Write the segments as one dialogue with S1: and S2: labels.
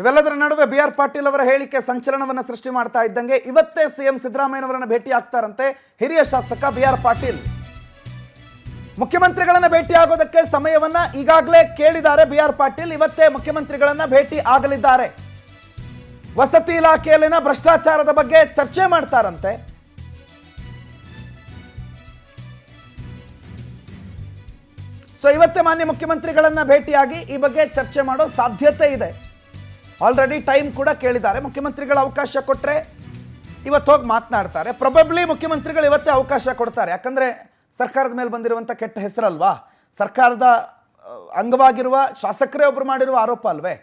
S1: ಇವೆಲ್ಲದರ ನಡುವೆ ಬಿ.ಆರ್. ಪಾಟೀಲ್ ಅವರ ಹೇಳಿಕೆ ಸಂಚಲನವನ್ನು ಸೃಷ್ಟಿ ಮಾಡ್ತಾ ಇದ್ದಂಗೆ ಇವತ್ತೇ ಸಿಎಂ ಸಿದ್ದರಾಮಯ್ಯನವರನ್ನು ಭೇಟಿ ಆಗ್ತಾರಂತೆ ಹಿರಿಯ ಶಾಸಕ ಬಿ.ಆರ್. ಪಾಟೀಲ್. ಮುಖ್ಯಮಂತ್ರಿಗಳನ್ನ ಭೇಟಿ ಆಗೋದಕ್ಕೆ ಸಮಯವನ್ನ ಈಗಾಗಲೇ ಕೇಳಿದ್ದಾರೆ ಬಿ.ಆರ್. ಪಾಟೀಲ್. ಇವತ್ತೇ ಮುಖ್ಯಮಂತ್ರಿಗಳನ್ನ ಭೇಟಿ ಆಗಲಿದ್ದಾರೆ. ವಸತಿ ಇಲಾಖೆಯಲ್ಲಿನ ಭ್ರಷ್ಟಾಚಾರದ ಬಗ್ಗೆ ಚರ್ಚೆ ಮಾಡ್ತಾರಂತೆ. ಸೊ ಇವತ್ತೇ ಮಾನ್ಯ ಮುಖ್ಯಮಂತ್ರಿಗಳನ್ನ ಭೇಟಿಯಾಗಿ ಈ ಬಗ್ಗೆ ಚರ್ಚೆ ಮಾಡೋ ಸಾಧ್ಯತೆ ಇದೆ. ಆಲ್ರೆಡಿ ಟೈಮ್ ಕೂಡ ಕೇಳಿದ್ದಾರೆ. ಮುಖ್ಯಮಂತ್ರಿಗಳ ಅವಕಾಶ ಕೊಟ್ಟರೆ ಇವತ್ತು ಹೋಗಿ ಮಾತನಾಡ್ತಾರೆ. ಪ್ರೊಬಬ್ಲಿ ಮುಖ್ಯಮಂತ್ರಿಗಳು ಇವತ್ತೇ ಅವಕಾಶ ಕೊಡ್ತಾರೆ. ಯಾಕಂದರೆ ಸರ್ಕಾರದ ಮೇಲೆ ಬಂದಿರುವಂಥ ಕೆಟ್ಟ ಹೆಸರಲ್ವಾ, ಸರ್ಕಾರದ ಅಂಗವಾಗಿರುವ ಶಾಸಕರೇ ಒಬ್ಬರು ಮಾಡಿರುವ ಆರೋಪ ಅಲ್ವೇ.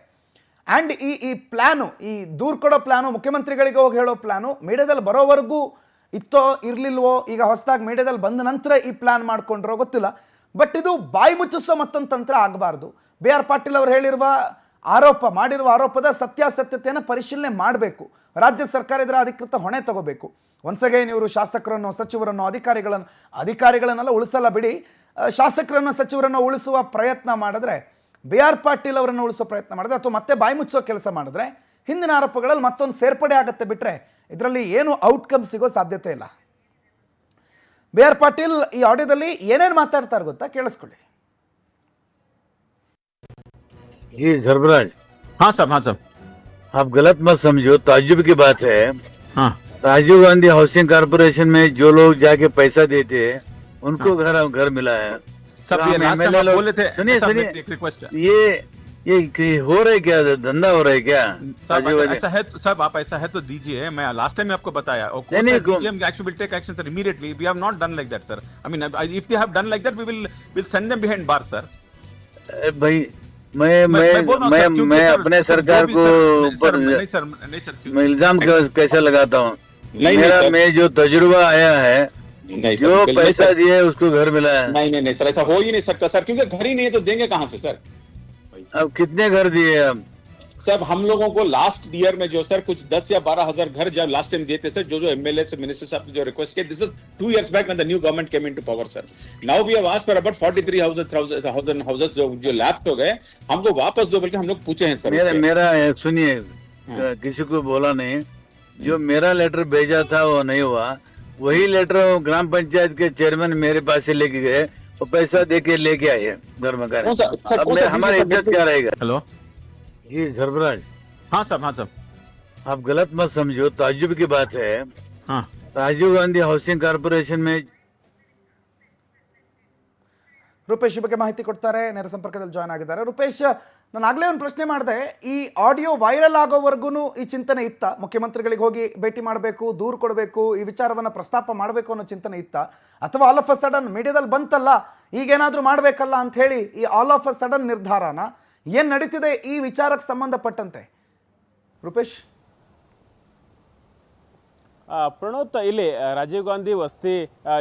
S1: ಆ್ಯಂಡ್ ಈ ಪ್ಲ್ಯಾನು, ಈ ದೂರು ಕೊಡೋ ಪ್ಲ್ಯಾನು, ಮುಖ್ಯಮಂತ್ರಿಗಳಿಗೆ ಹೋಗಿ ಹೇಳೋ ಪ್ಲ್ಯಾನು ಮೀಡಿಯಾದಲ್ಲಿ ಬರೋವರೆಗೂ ಇತ್ತೋ ಇರಲಿಲ್ವೋ, ಈಗ ಹೊಸದಾಗಿ ಮೀಡಿಯಾದಲ್ಲಿ ಬಂದ ನಂತರ ಈ ಪ್ಲ್ಯಾನ್ ಮಾಡ್ಕೊಂಡ್ರೋ ಗೊತ್ತಿಲ್ಲ. ಬಟ್ ಇದು ಬಾಯಿ ಮುಚ್ಚಿಸೋ ಮತ್ತೊಂದು ತಂತ್ರ ಆಗಬಾರ್ದು. ಬಿ.ಆರ್. ಪಾಟೀಲ್ ಅವರು ಹೇಳಿರುವ ಮಾಡಿರುವ ಆರೋಪದ ಸತ್ಯಾಸತ್ಯತೆಯನ್ನು ಪರಿಶೀಲನೆ ಮಾಡಬೇಕು. ರಾಜ್ಯ ಸರ್ಕಾರ ಇದರ ಅಧಿಕೃತ ಹೊಣೆ ತಗೋಬೇಕು. ಒನ್ಸ್ ಅಗೈನ್ ಇವರು ಶಾಸಕರನ್ನು, ಸಚಿವರನ್ನು, ಅಧಿಕಾರಿಗಳನ್ನೆಲ್ಲ ಉಳಿಸಲ್ಲ ಬಿಡಿ, ಶಾಸಕರನ್ನು, ಸಚಿವರನ್ನು ಉಳಿಸುವ ಪ್ರಯತ್ನ ಮಾಡಿದ್ರೆ, ಬಿ.ಆರ್. ಪಾಟೀಲ್ ಅವರನ್ನು ಉಳಿಸೋ ಪ್ರಯತ್ನ ಮಾಡಿದ್ರೆ, ಅಥವಾ ಮತ್ತೆ ಬಾಯಿ ಮುಚ್ಚೋ ಕೆಲಸ ಮಾಡಿದ್ರೆ ಹಿಂದಿನ ಆರೋಪಗಳಲ್ಲಿ ಮತ್ತೊಂದು ಸೇರ್ಪಡೆ ಆಗುತ್ತೆ. ಬಿಟ್ಟರೆ ಇದರಲ್ಲಿ ಏನು ಔಟ್ಕಮ್ ಸಿಗೋ ಸಾಧ್ಯತೆ ಇಲ್ಲ. ಬಿ.ಆರ್. ಪಾಟೀಲ್ ಈ ಆಡಿಯೋದಲ್ಲಿ ಏನೇನು ಮಾತಾಡ್ತಾರೆ ಗೊತ್ತಾ, ಕೇಳಿಸ್ಕೊಳ್ಳಿ.
S2: जी सर्फराज।
S3: हाँ साहब
S2: आप गलत मत समझो, ताज्जुब की बात है।
S3: हाँ
S2: राजीव गांधी हाउसिंग कारपोरेशन में जो लोग जाके पैसा देते हैं उनको घर मिला है।
S3: सब ये लास्ट टाइम आप बोले थे।
S2: सुनिए
S3: एक रिक्वेस्ट है,
S2: ये हो रहा है क्या, धंधा हो रहा है क्या?
S3: ऐसा है सब, आप ऐसा है तो दीजिए। मैं लास्ट टाइम आपको बताया, action will take action sir immediately. We have not done like that sir. I mean if they have done like that we will send them behind bar sir.
S2: भाई मैं अपने सरकार को ऊपर मैं इल्जाम कैसे लगाता हूँ? मेरा में जो तजुर्बा आया है, जो पैसा दिए उसको घर मिला है।
S4: नहीं सर, ऐसा हो ही नहीं सकता सर, क्योंकि घर ही नहीं है तो देंगे कहाँ से सर?
S2: अब कितने घर दिए हम?
S4: सर हम लोगों को लास्ट ईयर में जो सर कुछ 10 या 12,000 घर जब लास्ट टाइम देते सर, जो एमएलए से मिनिस्टर साहब ने जो रिक्वेस्ट किया, this is 2 years back when the new government came into power sir. Now we have asked for about 43,000 houses जो लैप्स हो गए, हमको वापस दो बल्कि हम लोग पूछे हैं सर।
S2: मेरा सुनिए, किसी को बोला नहीं, जो मेरा लेटर भेजा था वो नहीं हुआ। वही लेटर ग्राम पंचायत के चेयरमैन मेरे पास से लेके गए, वो पैसा दे के लेके आए घर में। हमारी इज्जत क्या रहेगा?
S3: हेलो
S2: जी सर्फराज।
S3: हाँ साहब
S2: आप गलत मत समझो, ताज्जुब की बात है।
S3: हाँ
S2: राजीव गांधी हाउसिंग कारपोरेशन में
S1: ರೂಪೇಶ್ ಈ ಬಗ್ಗೆ ಮಾಹಿತಿ ಕೊಡ್ತಾರೆ. ನೇರ ಸಂಪರ್ಕದಲ್ಲಿ ಜಾಯ್ನ್ ಆಗಿದ್ದಾರೆ. ರೂಪೇಶ್, ನಾನು ಆಗಲೇ ಒಂದು ಪ್ರಶ್ನೆ ಮಾಡಿದೆ, ಈ ಆಡಿಯೋ ವೈರಲ್ ಆಗೋವರೆಗೂ ಈ ಚಿಂತನೆ ಇತ್ತ? ಮುಖ್ಯಮಂತ್ರಿಗಳಿಗೆ ಹೋಗಿ ಭೇಟಿ ಮಾಡಬೇಕು, ದೂರು ಕೊಡಬೇಕು, ಈ ವಿಚಾರವನ್ನು ಪ್ರಸ್ತಾಪ ಮಾಡಬೇಕು ಅನ್ನೋ ಚಿಂತನೆ ಇತ್ತ? ಅಥವಾ ಆಲ್ ಆಫ್ ಅ ಸಡನ್ ಮೀಡಿಯಾದಲ್ಲಿ ಬಂತಲ್ಲ, ಈಗೇನಾದರೂ ಮಾಡಬೇಕಲ್ಲ ಅಂಥೇಳಿ ಈ ಆಲ್ ಆಫ್ ಅ ಸಡನ್ ನಿರ್ಧಾರನ? ಏನು ನಡೀತಿದೆ ಈ ವಿಚಾರಕ್ಕೆ ಸಂಬಂಧಪಟ್ಟಂತೆ ರೂಪೇಶ್?
S5: ಪ್ರಣೋತ್, ಇಲ್ಲಿ ರಾಜೀವ್ ಗಾಂಧಿ ವಸತಿ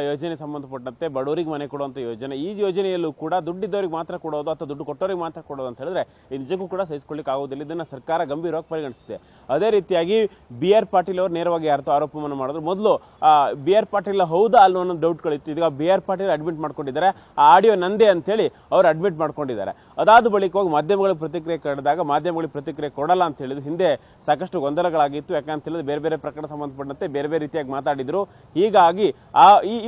S5: ಯೋಜನೆ ಸಂಬಂಧಪಟ್ಟಂತೆ ಬಡವರಿಗೆ ಮನೆ ಕೊಡುವಂಥ ಯೋಜನೆ, ಈ ಯೋಜನೆಯಲ್ಲೂ ಕೂಡ ದುಡ್ಡಿದ್ದವ್ರಿಗೆ ಮಾತ್ರ ಕೊಡೋದು ಅಥವಾ ದುಡ್ಡು ಕೊಟ್ಟವ್ರಿಗೆ ಮಾತ್ರ ಕೊಡೋದು ಅಂತ ಹೇಳಿದ್ರೆ ಇದು ನಿಜಕ್ಕೂ ಕೂಡ ಸಹಿಸಿಕೊಳ್ಳಿಕ್ಕೆ ಆಗೋದಿಲ್ಲ. ಇದನ್ನು ಸರ್ಕಾರ ಗಂಭೀರವಾಗಿ ಪರಿಗಣಿಸಿದೆ. ಅದೇ ರೀತಿಯಾಗಿ ಬಿ.ಆರ್. ಪಾಟೀಲ್ ಅವರು ನೇರವಾಗಿ ಯಾರ್ದು ಆರೋಪವನ್ನು ಮಾಡಿದ್ರು. ಮೊದಲು ಬಿ.ಆರ್. ಪಾಟೀಲ್ ಹೌದಾ ಅಲ್ವ ಅನ್ನೋ ಡೌಟ್ಗಳಿತ್ತು. ಈಗ ಬಿ.ಆರ್. ಪಾಟೀಲ್ ಅಡ್ಮಿಟ್ ಮಾಡ್ಕೊಂಡಿದ್ದಾರೆ, ಆ ಆಡಿಯೋ ನಂದೇ ಅಂತೇಳಿ ಅವರು ಅಡ್ಮಿಟ್ ಮಾಡ್ಕೊಂಡಿದ್ದಾರೆ. ಅದಾದ ಬಳಿಕವಾಗಿ ಮಾಧ್ಯಮಗಳಿಗೆ ಪ್ರತಿಕ್ರಿಯೆ ಕರೆದಾಗ ಮಾಧ್ಯಮಗಳಿಗೆ ಪ್ರತಿಕ್ರಿಯೆ ಕೊಡಲ್ಲ ಅಂತ ಹೇಳಿದ್ರು. ಹಿಂದೆ ಸಾಕಷ್ಟು ಗೊಂದಲಗಳಾಗಿತ್ತು, ಯಾಕಂತ ಹೇಳಿದ್ರೆ ಬೇರೆ ಬೇರೆ ಪ್ರಕರಣ ಸಂಬಂಧಪಟ್ಟಂತೆ ಬೇರೆ ಬೇರೆ ರೀತಿಯಾಗಿ ಮಾತಾಡಿದ್ರು. ಹೀಗಾಗಿ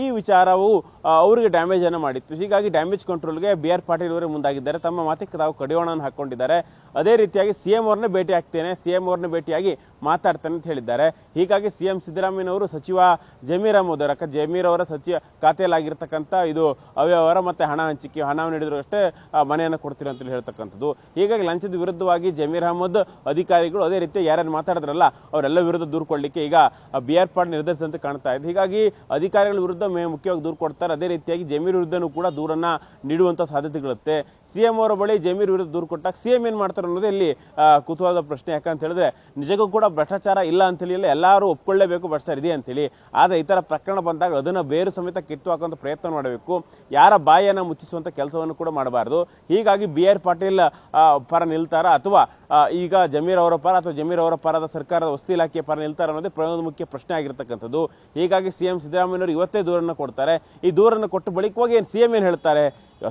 S5: ಈ ವಿಚಾರವು ಅವರಿಗೆ ಡ್ಯಾಮೇಜ್ ಅನ್ನು ಮಾಡಿತ್ತು. ಹೀಗಾಗಿ ಡ್ಯಾಮೇಜ್ ಕಂಟ್ರೋಲ್ಗೆ ಬಿ.ಆರ್. ಪಾಟೀಲ್ ಅವರೇ ಮುಂದಾಗಿದ್ದಾರೆ. ತಮ್ಮ ಮಾತಿಗೆ ತಾವು ಕಡಿವಾಣವನ್ನು ಹಾಕೊಂಡಿದ್ದಾರೆ. ಅದೇ ರೀತಿಯಾಗಿ ಸಿಎಂ ಅವ್ರನ್ನ ಭೇಟಿ ಆಗ್ತೇನೆ, ಸಿಎಂ ಅವ್ರನ್ನ ಭೇಟಿಯಾಗಿ ಮಾತಾಡ್ತೇನೆ ಅಂತ ಹೇಳಿದ್ದಾರೆ. ಹೀಗಾಗಿ ಸಿಎಂ ಸಿದ್ದರಾಮಯ್ಯನವರು ಸಚಿವ ಜಮೀರ್ ಅಹಮದ್ ಅವರ ಜಮೀರ್ ಅವರ ಸಚಿವ ಖಾತೆಯಲ್ಲಾಗಿರ್ತಕ್ಕಂಥ ಇದು ಅವ್ಯವಹಾರ ಮತ್ತೆ ಹಣ ಹಂಚಿಕೆ, ಹಣ ನೀಡಿದ್ರು ಅಷ್ಟೇ ಮನೆಯನ್ನು ಕೊಡ್ತೀರಿ ಅಂತ ಹೇಳ್ತಕ್ಕಂಥದ್ದು. ಹೀಗಾಗಿ ಲಂಚದ ವಿರುದ್ಧವಾಗಿ ಜಮೀರ್ ಅಹಮದ್ ಅಧಿಕಾರಿಗಳು ಅದೇ ರೀತಿ ಯಾರ್ಯಾರು ಮಾತಾಡಿದ್ರಲ್ಲ ಅವರೆಲ್ಲ ವಿರುದ್ಧ ದೂರು ಕೊಡಲಿಕ್ಕೆ ಈಗ ಬಿ.ಆರ್. ಪಾಟೀಲ್ ನಿರ್ಧರಿಸಿದಂತೆ ಕಾಣ್ತಾ ಇದೆ. ಹೀಗಾಗಿ ಅಧಿಕಾರಿಗಳ ವಿರುದ್ಧ ಮುಖ್ಯವಾಗಿ ದೂರು ಕೊಡ್ತಾರೆ. ಅದೇ ರೀತಿಯಾಗಿ ಜಮೀರ್ ವಿರುದ್ಧನೂ ಕೂಡ ದೂರನ್ನ ನೀಡುವಂತ ಸಾಧ್ಯತೆಗಳಿರುತ್ತೆ. ಸಿಎಂ ಅವರ ಬಳಿ ಜಮೀರ್ ವಿರುದ್ಧ ದೂರು ಕೊಟ್ಟಾಗ ಸಿಎಂ ಏನ್ ಮಾಡ್ತಾರೆ ಅನ್ನೋದೇ ಇಲ್ಲಿ ಕುತೂಹಲದ ಪ್ರಶ್ನೆ. ಯಾಕಂತ ಹೇಳಿದ್ರೆ ನಿಜಕ್ಕೂ ಕೂಡ ಭ್ರಷ್ಟಾಚಾರ ಇಲ್ಲ ಅಂತೇಳಿ ಎಲ್ಲರೂ ಒಪ್ಕೊಳ್ಳೇಬೇಕು ಭ್ರಷ್ಟಾಚಾರ ಇದೆ ಅಂತೇಳಿ. ಆದ್ರೆ ಈ ತರ ಪ್ರಕರಣ ಬಂದಾಗ ಅದನ್ನ ಬೇರು ಸಮೇತ ಕಿತ್ತು ಹಾಕುವಂತ ಪ್ರಯತ್ನ ಮಾಡಬೇಕು. ಯಾರ ಬಾಯಿಯನ್ನ ಮುಚ್ಚಿಸುವಂತ ಕೆಲಸವನ್ನು ಕೂಡ ಮಾಡಬಾರದು. ಹೀಗಾಗಿ ಬಿ.ಆರ್. ಪಾಟೀಲ್ ಪರ ನಿಲ್ತಾರ ಅಥವಾ ಈಗ ಜಮೀರ್ ಅವರ ಪರ ಅಥವಾ ಜಮೀರ್ ಅವರ ಪರದ ಸರ್ಕಾರದ ವಸತಿ ಇಲಾಖೆಯ ಪರ ನಿಲ್ತಾರ ಅನ್ನೋದೇ ಪ್ರಮುಖ ಮುಖ್ಯ ಪ್ರಶ್ನೆ ಆಗಿರ್ತಕ್ಕಂಥದ್ದು. ಹೀಗಾಗಿ ಸಿಎಂ ಸಿದ್ದರಾಮಯ್ಯನವರು ಇವತ್ತೇ ದೂರನ್ನು ಕೊಡ್ತಾರೆ. ಈ ದೂರನ್ನು ಕೊಟ್ಟ ಬಳಿಕವಾಗಿ ಸಿಎಂ ಏನ್ ಹೇಳ್ತಾರೆ,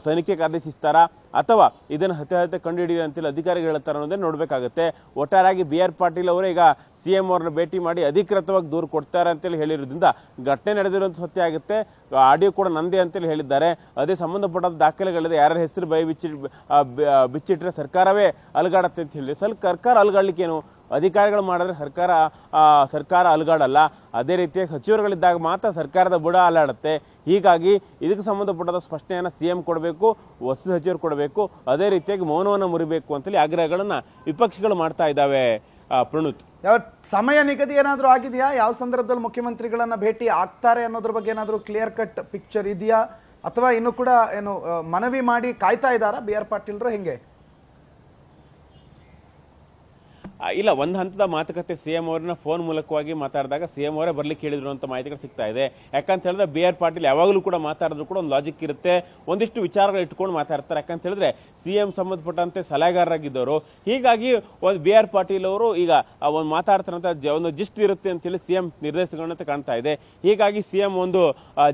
S5: ತನಿಖೆಗೆ ಆದೇಶಿಸ್ತಾರಾ ಅಥವಾ ಇದನ್ನು ಹತ್ತೆ ಕಂಡುಹಿಡಿಯ ಅಂತೇಳಿ ಅಧಿಕಾರಿಗಳು ಹೇಳ್ತಾರೆ ಅನ್ನೋದನ್ನ ನೋಡಬೇಕಾಗುತ್ತೆ. ಒಟ್ಟಾರೆಯಾಗಿ BR ಪಾಟೀಲ್ ಅವರೇ ಈಗ CM ಅವ್ರನ್ನ ಭೇಟಿ ಮಾಡಿ ಅಧಿಕೃತವಾಗಿ ದೂರು ಕೊಡ್ತಾರೆ ಅಂತೇಳಿ ಹೇಳಿರೋದ್ರಿಂದ ಘಟನೆ ನಡೆದಿರುವಂತ ಸತ್ಯ ಆಗುತ್ತೆ. ಆಡಿಯೋ ಕೂಡ ನಂದೇ ಅಂತೇಳಿ ಹೇಳಿದ್ದಾರೆ. ಅದೇ ಸಂಬಂಧಪಟ್ಟ ದಾಖಲೆಗಳಿದೆ, ಯಾರ ಹೆಸರು ಬಿಚ್ಚಿಟ್ರೆ ಸರ್ಕಾರವೇ ಅಲುಗಾಡತ್ತೆ ಅಂತ ಹೇಳಿ. ಸರ್ಕಾರ ಅಲುಗಾಡ್ಲಿಕ್ಕೆ ಏನು, ಅಧಿಕಾರಿಗಳು ಮಾಡಿದ್ರೆ ಸರ್ಕಾರ ಅಲುಗಾಡಲ್ಲ. ಅದೇ ರೀತಿಯಾಗಿ ಸಚಿವರುಗಳಿದ್ದಾಗ ಮಾತ್ರ ಸರ್ಕಾರದ ಬುಡ ಅಲ್ಲಾಡುತ್ತೆ. ಹೀಗಾಗಿ ಇದಕ್ಕೆ ಸಂಬಂಧಪಟ್ಟ ಸ್ಪಷ್ಟನೆಯನ್ನ CM ಕೊಡಬೇಕು, ವಸ್ತು ಸಚಿವರು ಕೊಡಬೇಕು. ಅದೇ ರೀತಿಯಾಗಿ ಮೌನವನ್ನು ಮುರಿಬೇಕು ಅಂತೇಳಿ ಆಗ್ರಹಗಳನ್ನ ವಿಪಕ್ಷಗಳು ಮಾಡ್ತಾ ಇದ್ದಾವೆ. ಪ್ರಣುತ್,
S1: ಯಾವ ಸಮಯ ನಿಗದಿ ಏನಾದರೂ ಆಗಿದೆಯಾ? ಯಾವ ಸಂದರ್ಭದಲ್ಲಿ ಮುಖ್ಯಮಂತ್ರಿಗಳನ್ನ ಭೇಟಿ ಆಗ್ತಾರೆ ಅನ್ನೋದ್ರ ಬಗ್ಗೆ ಏನಾದರೂ ಕ್ಲಿಯರ್ ಕಟ್ ಪಿಕ್ಚರ್ ಇದೆಯಾ? ಅಥವಾ ಇನ್ನು ಕೂಡ ಏನು ಮನವಿ ಮಾಡಿ ಕಾಯ್ತಾ ಇದ್ದಾರಾ BR ಪಾಟೀಲ್ರು? ಹೆಂಗೆ?
S5: ಇಲ್ಲ, ಒಂದು ಹಂತದ ಮಾತುಕತೆ CM ಅವ್ರನ್ನ ಫೋನ್ ಮೂಲಕವಾಗಿ ಮಾತಾಡಿದಾಗ CM ಅವರೇ ಬರ್ಲಿಕ್ಕೆ ಹೇಳಿದ್ರು ಅಂತ ಮಾಹಿತಿಗಳು ಸಿಗ್ತಾ ಇದೆ. ಯಾಕಂತ ಹೇಳಿದ್ರೆ BR ಪಾಟೀಲ್ ಯಾವಾಗಲೂ ಕೂಡ ಮಾತಾಡಿದ್ರು ಕೂಡ ಒಂದು ಲಾಜಿಕ್ ಇರುತ್ತೆ, ಒಂದಿಷ್ಟು ವಿಚಾರಗಳು ಇಟ್ಕೊಂಡು ಮಾತಾಡ್ತಾರೆ. ಯಾಕಂತ ಹೇಳಿದ್ರೆ CM ಸಂಬಂಧಪಟ್ಟಂತೆ ಸಲಹೆಗಾರರಾಗಿದ್ದವರು. ಹೀಗಾಗಿ ಒಂದು BR ಪಾಟೀಲ್ ಅವರು ಈಗ ಒಂದು ಮಾತಾಡ್ತಾರಂತ ಒಂದು ಜಿಸ್ಟ್ ಇರುತ್ತೆ ಅಂತೇಳಿ CM ನಿರ್ದೇಶಕಗಳಂತೆ ಕಾಣ್ತಾ ಇದೆ. ಹೀಗಾಗಿ CM ಒಂದು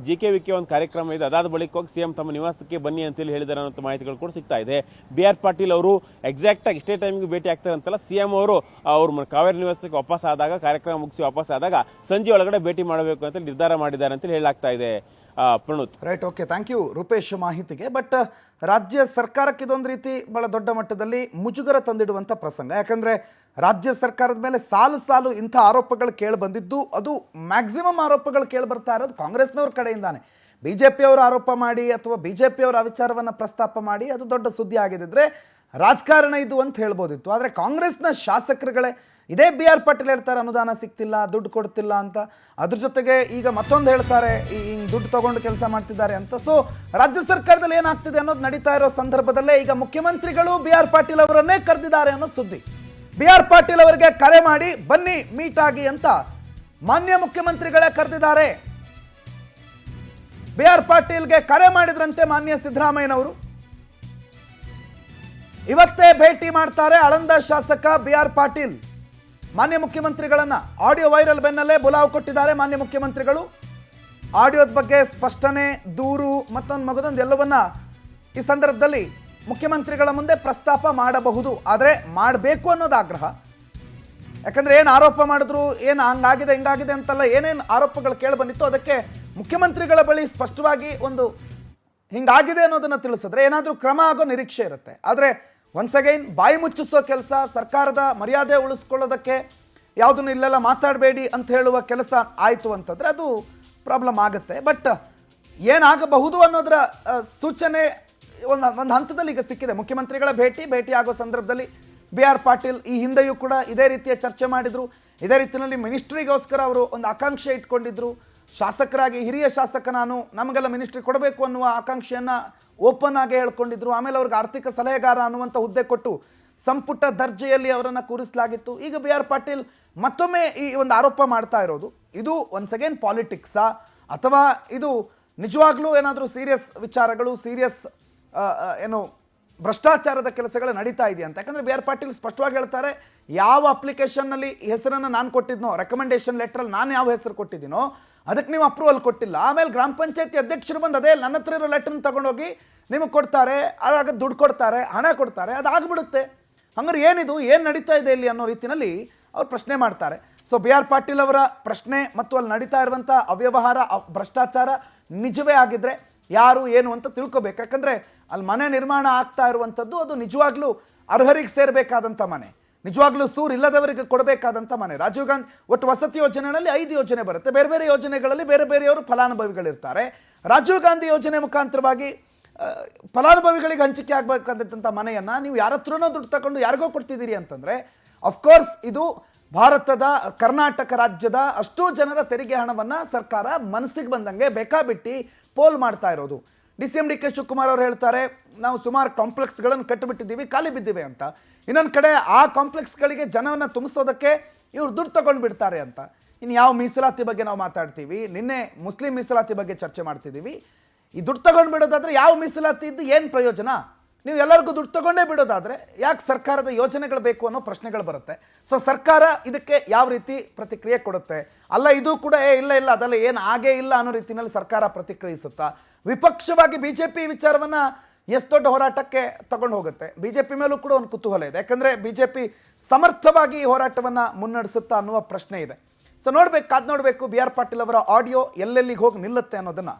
S5: GKVK ಒಂದು ಕಾರ್ಯಕ್ರಮ ಇದೆ, ಅದಾದ ಬಳಿಕ ಹೋಗಿ CM ತಮ್ಮ ನಿವಾಸಕ್ಕೆ ಬನ್ನಿ ಅಂತೇಳಿ ಹೇಳಿದಾರೆ ಅನ್ನೋ ಮಾಹಿತಿಗಳು ಕೂಡ ಸಿಗ್ತಾ ಇದೆ. BR ಪಾಟೀಲ್ ಅವರು ಎಕ್ಸಾಕ್ಟ್ ಆಗಿ ಇಷ್ಟೇ ಟೈಮ್ಗೆ ಭೇಟಿ ಆಗ್ತಾರೆ ಅಂತಲ್ಲ, CM ಅವರು ಅವ್ರ ಕಾವೇರಿ ನಿವಾಸಕ್ಕೆ ವಾಪಸ್ ಆದಾಗ, ಕಾರ್ಯಕ್ರಮ ಮುಗಿಸಿ ವಾಪಸ್ ಆದಾಗ ಸಂಜೆ ಒಳಗಡೆ ಭೇಟಿ ಮಾಡಬೇಕು ಅಂತ ನಿರ್ಧಾರ ಮಾಡಿದ್ದಾರೆ ಅಂತ ಹೇಳಲಾಗ್ತಾ ಇದೆ. Pranuth,
S1: right, okay, thank you Rupesh ಮಾಹಿತಿಗೆ. ಬಟ್ ರಾಜ್ಯ ಸರ್ಕಾರಕ್ಕೆ ಇದೊಂದು ರೀತಿ ಬಹಳ ದೊಡ್ಡ ಮಟ್ಟದಲ್ಲಿ ಮುಜುಗರ ತಂದಿಡುವಂಥ ಪ್ರಸಂಗ. ಯಾಕಂದರೆ ರಾಜ್ಯ ಸರ್ಕಾರದ ಮೇಲೆ ಸಾಲು ಇಂಥ ಆರೋಪಗಳು ಕೇಳಿ ಬಂದಿದ್ದು, ಅದು ಮ್ಯಾಕ್ಸಿಮಮ್ ಆರೋಪಗಳು ಕೇಳಿ ಬರ್ತಾ ಇರೋದು ಕಾಂಗ್ರೆಸ್ನವ್ರ ಕಡೆಯಿಂದಾನೆ. BJP ಅವರು ಆರೋಪ ಮಾಡಿ ಅಥವಾ BJP ಅವರ ವಿಚಾರವನ್ನು ಪ್ರಸ್ತಾಪ ಮಾಡಿ ಅದು ದೊಡ್ಡ ಸುದ್ದಿ ಆಗಿದ್ದರೆ ರಾಜಕಾರಣ ಇದು ಅಂತ ಹೇಳ್ಬೋದಿತ್ತು. ಆದರೆ ಕಾಂಗ್ರೆಸ್ನ ಶಾಸಕರುಗಳೇ ಇದೇ BR ಪಾಟೀಲ್ ಹೇಳ್ತಾರೆ ಅನುದಾನ ಸಿಗ್ತಿಲ್ಲ, ದುಡ್ಡು ಕೊಡ್ತಿಲ್ಲ ಅಂತ. ಅದ್ರ ಜೊತೆಗೆ ಈಗ ಮತ್ತೊಂದು ಹೇಳ್ತಾರೆ ಹಿಂಗೆ ದುಡ್ಡು ತಗೊಂಡು ಕೆಲಸ ಮಾಡ್ತಿದ್ದಾರೆ ಅಂತ. ಸೊ ರಾಜ್ಯ ಸರ್ಕಾರದಲ್ಲಿ ಏನಾಗ್ತಿದೆ ಅನ್ನೋದು ನಡೀತಾ ಇರೋ ಸಂದರ್ಭದಲ್ಲೇ ಈಗ ಮುಖ್ಯಮಂತ್ರಿಗಳು BR ಪಾಟೀಲ್ ಅವರನ್ನೇ ಕರೆದಿದ್ದಾರೆ ಅನ್ನೋದು ಸುದ್ದಿ. BR ಪಾಟೀಲ್ ಅವರಿಗೆ ಕರೆ ಮಾಡಿ ಬನ್ನಿ ಮೀಟ್ ಆಗಿ ಅಂತ ಮಾನ್ಯ ಮುಖ್ಯಮಂತ್ರಿಗಳೇ ಕರೆದಿದ್ದಾರೆ. BR ಪಾಟೀಲ್ಗೆ ಕರೆ ಮಾಡಿದ್ರಂತೆ ಮಾನ್ಯ ಸಿದ್ದರಾಮಯ್ಯನವರು. ಇವತ್ತೇ ಭೇಟಿ ಮಾಡ್ತಾರೆ ಆಳಂದ ಶಾಸಕ BR ಪಾಟೀಲ್ ಮಾನ್ಯ ಮುಖ್ಯಮಂತ್ರಿಗಳನ್ನ. ಆಡಿಯೋ ವೈರಲ್ ಬೆನ್ನಲ್ಲೇ ಬುಲಾವ್ ಕೊಟ್ಟಿದ್ದಾರೆ ಮಾನ್ಯ ಮುಖ್ಯಮಂತ್ರಿಗಳು. ಆಡಿಯೋದ ಬಗ್ಗೆ ಸ್ಪಷ್ಟನೆ, ದೂರು, ಮಗದೊಂದು ಎಲ್ಲವನ್ನ ಈ ಸಂದರ್ಭದಲ್ಲಿ ಮುಖ್ಯಮಂತ್ರಿಗಳ ಮುಂದೆ ಪ್ರಸ್ತಾಪ ಮಾಡಬಹುದು. ಆದರೆ ಮಾಡಬೇಕು ಅನ್ನೋದು ಆಗ್ರಹ. ಯಾಕಂದ್ರೆ ಏನು ಆರೋಪ ಮಾಡಿದ್ರು, ಏನು ಹಂಗಾಗಿದೆ ಹಿಂಗಾಗಿದೆ ಅಂತಲ್ಲ, ಏನೇನು ಆರೋಪಗಳು ಕೇಳಿ ಬಂದಿತ್ತು ಅದಕ್ಕೆ ಮುಖ್ಯಮಂತ್ರಿಗಳ ಬಳಿ ಸ್ಪಷ್ಟವಾಗಿ ಒಂದು ಹಿಂಗಾಗಿದೆ ಅನ್ನೋದನ್ನ ತಿಳಿಸಿದ್ರೆ ಏನಾದರೂ ಕ್ರಮ ಆಗೋ ನಿರೀಕ್ಷೆ ಇರುತ್ತೆ. ಆದರೆ ಒನ್ಸ್ ಅಗೈನ್ ಬಾಯಿ ಮುಚ್ಚಿಸೋ ಕೆಲಸ, ಸರ್ಕಾರದ ಮರ್ಯಾದೆ ಉಳಿಸ್ಕೊಳ್ಳೋದಕ್ಕೆ ಯಾವುದನ್ನು ಇಲ್ಲೆಲ್ಲ ಮಾತಾಡಬೇಡಿ ಅಂತ ಹೇಳುವ ಕೆಲಸ ಆಯಿತು ಅಂತಂದರೆ ಅದು ಪ್ರಾಬ್ಲಮ್ ಆಗುತ್ತೆ. ಬಟ್ ಏನಾಗಬಹುದು ಅನ್ನೋದರ ಸೂಚನೆ ಒಂದು ಹಂತದಲ್ಲಿ ಈಗ ಸಿಕ್ಕಿದೆ. ಮುಖ್ಯಮಂತ್ರಿಗಳ ಭೇಟಿ ಆಗೋ ಸಂದರ್ಭದಲ್ಲಿ BR ಪಾಟೀಲ್ ಈ ಹಿಂದೆಯೂ ಕೂಡ ಇದೇ ರೀತಿಯ ಚರ್ಚೆ ಮಾಡಿದರು. ಇದೇ ರೀತಿಯಲ್ಲಿ ಮಿನಿಸ್ಟ್ರಿಗೋಸ್ಕರ ಅವರು ಒಂದು ಆಕಾಂಕ್ಷೆ ಇಟ್ಕೊಂಡಿದ್ರು. ಶಾಸಕರಾಗಿ ಹಿರಿಯ ಶಾಸಕ ನಾನು, ನಮಗೆಲ್ಲ ಮಿನಿಸ್ಟ್ರಿ ಕೊಡಬೇಕು ಅನ್ನುವ ಆಕಾಂಕ್ಷೆಯನ್ನು ಓಪನ್ ಆಗಿ ಹೇಳ್ಕೊಂಡಿದ್ರು. ಆಮೇಲೆ ಅವ್ರಿಗೆ ಆರ್ಥಿಕ ಸಲಹೆಗಾರ ಅನ್ನುವಂಥ ಹುದ್ದೆ ಕೊಟ್ಟು ಸಂಪುಟ ದರ್ಜೆಯಲ್ಲಿ ಅವರನ್ನು ಕೂರಿಸಲಾಗಿತ್ತು. ಈಗ BR ಪಾಟೀಲ್ ಮತ್ತೊಮ್ಮೆ ಈ ಒಂದು ಆರೋಪ ಮಾಡ್ತಾ ಇರೋದು, ಇದು ಒನ್ಸ್ ಅಗೇನ್ ಪಾಲಿಟಿಕ್ಸಾ ಅಥವಾ ಇದು ನಿಜವಾಗ್ಲೂ ಏನಾದರೂ ಸೀರಿಯಸ್ ವಿಚಾರಗಳು, ಸೀರಿಯಸ್ ಏನು ಭ್ರಷ್ಟಾಚಾರದ ಕೆಲಸಗಳು ನಡೀತಾ ಇದೆಯಾ ಅಂತ. ಯಾಕಂದರೆ BR ಪಾಟೀಲ್ ಸ್ಪಷ್ಟವಾಗಿ ಹೇಳ್ತಾರೆ, ಯಾವ ಅಪ್ಲಿಕೇಶನ್ನಲ್ಲಿ ಹೆಸರನ್ನು ನಾನು ಕೊಟ್ಟಿದ್ನೋ, ರೆಕಮೆಂಡೇಶನ್ ಲೆಟ್ರಲ್ಲಿ ನಾನು ಯಾವ ಹೆಸರು ಕೊಟ್ಟಿದ್ದೀನೋ ಅದಕ್ಕೆ ನೀವು ಅಪ್ರೂವಲ್ ಕೊಟ್ಟಿಲ್ಲ. ಆಮೇಲೆ ಗ್ರಾಮ ಪಂಚಾಯತಿ ಅಧ್ಯಕ್ಷರು ಬಂದು ಅದೇ ನನ್ನ ಹತ್ರ ಇರೋ ಲೆಟ್ರನ್ನ ತೊಗೊಂಡೋಗಿ ನಿಮಗೆ ಕೊಡ್ತಾರೆ, ಅದಾಗ ದುಡ್ಡು ಕೊಡ್ತಾರೆ, ಹಣ ಕೊಡ್ತಾರೆ, ಅದಾಗ್ಬಿಡುತ್ತೆ. ಹಂಗಾರೆ ಏನಿದು, ಏನು ನಡೀತಾ ಇದೆ ಇಲ್ಲಿ ಅನ್ನೋ ರೀತಿಯಲ್ಲಿ ಅವ್ರು ಪ್ರಶ್ನೆ ಮಾಡ್ತಾರೆ. ಸೊ BR ಪಾಟೀಲ್ ಅವರ ಪ್ರಶ್ನೆ ಮತ್ತು ಅಲ್ಲಿ ನಡೀತಾ ಇರುವಂಥ ಅವ್ಯವಹಾರ, ಭ್ರಷ್ಟಾಚಾರ ನಿಜವೇ ಆಗಿದ್ದರೆ ಯಾರು ಏನು ಅಂತ ತಿಳ್ಕೊಬೇಕು. ಯಾಕಂದರೆ ಅಲ್ಲಿ ಮನೆ ನಿರ್ಮಾಣ ಆಗ್ತಾ ಇರುವಂಥದ್ದು ಅದು ನಿಜವಾಗ್ಲೂ ಅರ್ಹರಿಗೆ ಸೇರಬೇಕಾದಂಥ ಮನೆ, ನಿಜವಾಗ್ಲೂ ಸೂರು ಇಲ್ಲದವರಿಗೆ ಕೊಡಬೇಕಾದಂಥ ಮನೆ. ರಾಜೀವ್ ಗಾಂಧಿ ಒಟ್ಟು ವಸತಿ ಯೋಜನೆಯಲ್ಲಿ 5 ಯೋಜನೆ ಬರುತ್ತೆ. ಬೇರೆ ಬೇರೆ ಯೋಜನೆಗಳಲ್ಲಿ ಬೇರೆಯವರು ಫಲಾನುಭವಿಗಳಿರ್ತಾರೆ. ರಾಜೀವ್ ಗಾಂಧಿ ಯೋಜನೆ ಮುಖಾಂತರವಾಗಿ ಫಲಾನುಭವಿಗಳಿಗೆ ಹಂಚಿಕೆ ಆಗಬೇಕಾದಂಥ ಮನೆಯನ್ನು ನೀವು ಯಾರ ಹತ್ರನೋ ದುಡ್ಡು ತಗೊಂಡು ಯಾರಿಗೋ ಕೊಡ್ತಿದ್ದೀರಿ ಅಂತಂದರೆ ಅಫ್ಕೋರ್ಸ್ ಇದು ಭಾರತದ ಕರ್ನಾಟಕ ರಾಜ್ಯದ ಅಷ್ಟೂ ಜನರ ತೆರಿಗೆ ಹಣವನ್ನು ಸರ್ಕಾರ ಮನಸ್ಸಿಗೆ ಬಂದಂಗೆ ಬೇಕಾಬಿಟ್ಟು ಪೋಲ್ ಮಾಡ್ತಾ ಇರೋದು. DCM DK ಶಿವಕುಮಾರ್ ಅವರು ಹೇಳ್ತಾರೆ, ನಾವು ಸುಮಾರು ಕಾಂಪ್ಲೆಕ್ಸ್ಗಳನ್ನು ಕಟ್ಟಿಬಿಟ್ಟಿದ್ದೀವಿ, ಖಾಲಿ ಬಿದ್ದಿವೆ ಅಂತ. ಇನ್ನೊಂದು ಕಡೆ ಆ ಕಾಂಪ್ಲೆಕ್ಸ್ಗಳಿಗೆ ಜನವನ್ನು ತುಂಬಿಸೋದಕ್ಕೆ ಇವ್ರು ದುಡ್ಡು ತಗೊಂಡು ಬಿಡ್ತಾರೆ ಅಂತ. ಇನ್ನು ಯಾವ ಮೀಸಲಾತಿ ಬಗ್ಗೆ ನಾವು ಮಾತಾಡ್ತೀವಿ, ನಿನ್ನೆ ಮುಸ್ಲಿಂ ಮೀಸಲಾತಿ ಬಗ್ಗೆ ಚರ್ಚೆ ಮಾಡ್ತಿದ್ದೀವಿ. ಈ ದುಡ್ಡು ತಗೊಂಡು ಬಿಡೋದಾದರೆ ಯಾವ ಮೀಸಲಾತಿ ಇದ್ದು ಏನು ಪ್ರಯೋಜನ? ನೀವು ಎಲ್ಲರಿಗೂ ದುಡ್ಡು ತಗೊಂಡೇ ಬಿಡೋದಾದರೆ ಯಾಕೆ ಸರ್ಕಾರದ ಯೋಜನೆಗಳು ಬೇಕು ಅನ್ನೋ ಪ್ರಶ್ನೆಗಳು ಬರುತ್ತೆ. ಸೊ ಸರ್ಕಾರ ಇದಕ್ಕೆ ಯಾವ ರೀತಿ ಪ್ರತಿಕ್ರಿಯೆ ಕೊಡುತ್ತೆ? ಅಲ್ಲ ಇದು ಕೂಡ ಇಲ್ಲ ಅದೆಲ್ಲ ಏನು ಆಗೇ ಇಲ್ಲ ಅನ್ನೋ ರೀತಿಯಲ್ಲಿ ಸರ್ಕಾರ ಪ್ರತಿಕ್ರಿಯಿಸುತ್ತಾ? ವಿಪಕ್ಷವಾಗಿ ಬಿ ಜೆ ಪಿ ವಿಚಾರವನ್ನು ಎಷ್ಟು ದೊಡ್ಡ ಹೋರಾಟಕ್ಕೆ ತಗೊಂಡು ಹೋಗುತ್ತೆ? ಬಿ ಜೆ ಪಿ ಮೇಲೂ ಕೂಡ ಒಂದು ಕುತೂಹಲ ಇದೆ, ಯಾಕಂದರೆ ಬಿ ಜೆ ಪಿ ಸಮರ್ಥವಾಗಿ ಈ ಹೋರಾಟವನ್ನು ಮುನ್ನಡೆಸುತ್ತಾ ಅನ್ನುವ ಪ್ರಶ್ನೆ ಇದೆ. ಸೊ ಕಾದು ನೋಡಬೇಕು ಬಿ ಆರ್ ಪಾಟೀಲ್ ಅವರ ಆಡಿಯೋ ಎಲ್ಲೆಲ್ಲಿಗೆ ಹೋಗಿ ನಿಲ್ಲುತ್ತೆ ಅನ್ನೋದನ್ನು.